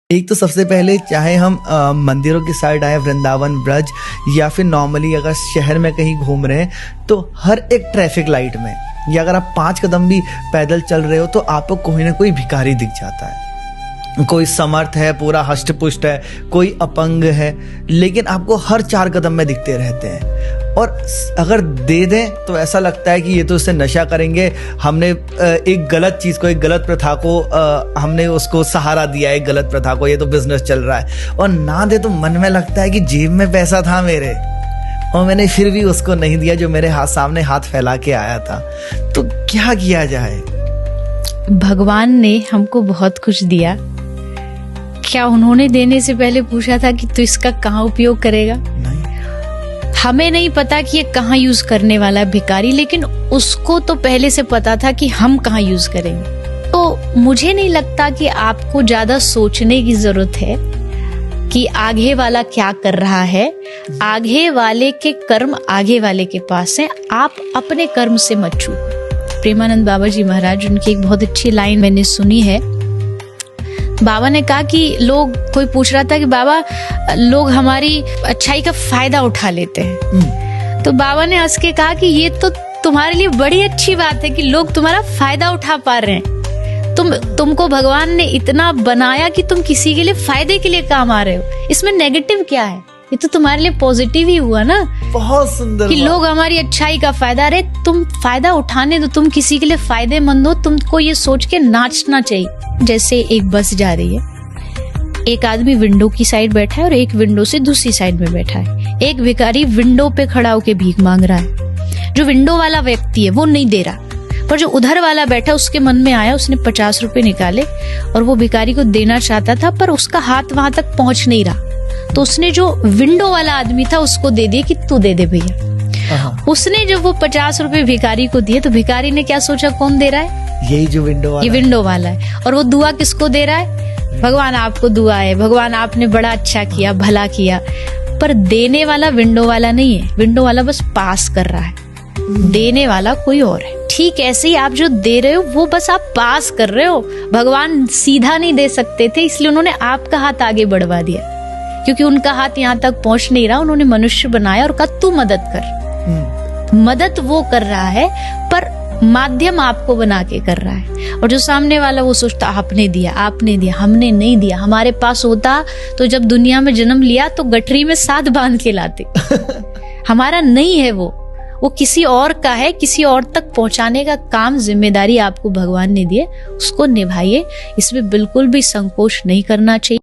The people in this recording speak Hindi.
एक तो सबसे पहले चाहे हम मंदिरों की साइड आए, वृंदावन, ब्रज, या फिर नॉर्मली अगर शहर में कहीं घूम रहे हैं तो हर एक ट्रैफिक लाइट में, या अगर आप 5 कदम भी पैदल चल रहे हो तो आपको कोई ना कोई भिखारी दिख जाता है। कोई समर्थ है, पूरा हष्ट पुष्ट है, कोई अपंग है, लेकिन आपको हर 4 कदम में दिखते रहते हैं। और अगर दे दें तो ऐसा लगता है कि ये तो उससे नशा करेंगे, हमने एक गलत चीज़ को, एक गलत प्रथा को हमने उसको सहारा दिया, एक गलत प्रथा को, ये तो बिजनेस चल रहा है। और ना दे तो मन में लगता है कि जेब में पैसा था मेरे और मैंने फिर भी उसको नहीं दिया जो मेरे सामने हाथ फैला के आया था। तो क्या किया जाए? भगवान ने हमको बहुत कुछ दिया, क्या उन्होंने देने से पहले पूछा था कि तू इसका कहाँ उपयोग करेगा? नहीं। हमें नहीं पता कि ये कहाँ यूज करने वाला है भिखारी, लेकिन उसको तो पहले से पता था कि हम कहाँ यूज करेंगे। तो मुझे नहीं लगता कि आपको ज्यादा सोचने की जरूरत है कि आगे वाला क्या कर रहा है। आगे वाले के कर्म आगे वाले के पास है, आप अपने कर्म से मत चूको। प्रेमानंद बाबा जी महाराज, उनकी एक बहुत अच्छी लाइन मैंने सुनी है। बाबा ने कहा कि कोई पूछ रहा था कि बाबा लोग हमारी अच्छाई का फायदा उठा लेते हैं। तो बाबा ने हंस के कहा कि ये तो तुम्हारे लिए बड़ी अच्छी बात है कि लोग तुम्हारा फायदा उठा पा रहे हैं। तुमको भगवान ने इतना बनाया कि तुम किसी के लिए फायदे के लिए काम आ रहे हो, इसमें नेगेटिव क्या है? ये तो तुम्हारे लिए पॉजिटिव ही हुआ ना। बहुत सुंदर कि लोग हमारी अच्छाई का फायदा, अरे तुम फायदा उठाने दो, तुम किसी के लिए फायदेमंद हो। तुमको ये सोच के नाचना चाहिए। जैसे एक बस जा रही है, एक आदमी विंडो की साइड बैठा है और एक विंडो से दूसरी साइड में बैठा है। एक भिखारी विंडो पे खड़ा होके भीख मांग रहा है। जो विंडो वाला व्यक्ति है वो नहीं दे रहा, पर जो उधर वाला बैठा उसके मन में आया, उसने 50 रुपए निकाले और वो भिखारी को देना चाहता था, पर उसका हाथ वहां तक पहुंच नहीं रहा। तो उसने जो विंडो वाला आदमी था उसको दे दिया कि तू दे दे भैया। उसने जब वो 50 रुपए भिखारी को दिए तो भिखारी ने क्या सोचा, कौन दे रहा है? यही जो विंडो वाला, ये विंडो वाला है। और वो दुआ किसको दे रहा है? भगवान आपको दुआ है, भगवान आपने बड़ा अच्छा किया, भला किया। पर देने वाला विंडो वाला नहीं है, विंडो वाला बस पास कर रहा है, देने वाला कोई और है। ठीक ऐसे ही आप जो दे रहे हो वो बस आप पास कर रहे हो। भगवान सीधा नहीं दे सकते थे, इसलिए उन्होंने आपका हाथ आगे बढ़वा दिया, क्योंकि उनका हाथ यहाँ तक पहुंच नहीं रहा। उन्होंने मनुष्य बनाया और कहा तू मदद कर। मदद वो कर रहा है पर माध्यम आपको बना के कर रहा है। और जो सामने वाला वो सोचता आपने दिया, हमने नहीं दिया। हमारे पास होता तो जब दुनिया में जन्म लिया तो गठरी में साथ बांध के लाते। हमारा नहीं है वो किसी और का है। किसी और तक पहुंचाने का काम, जिम्मेदारी आपको भगवान ने दी है, उसको निभाइए। इसमें बिल्कुल भी संकोच नहीं करना चाहिए।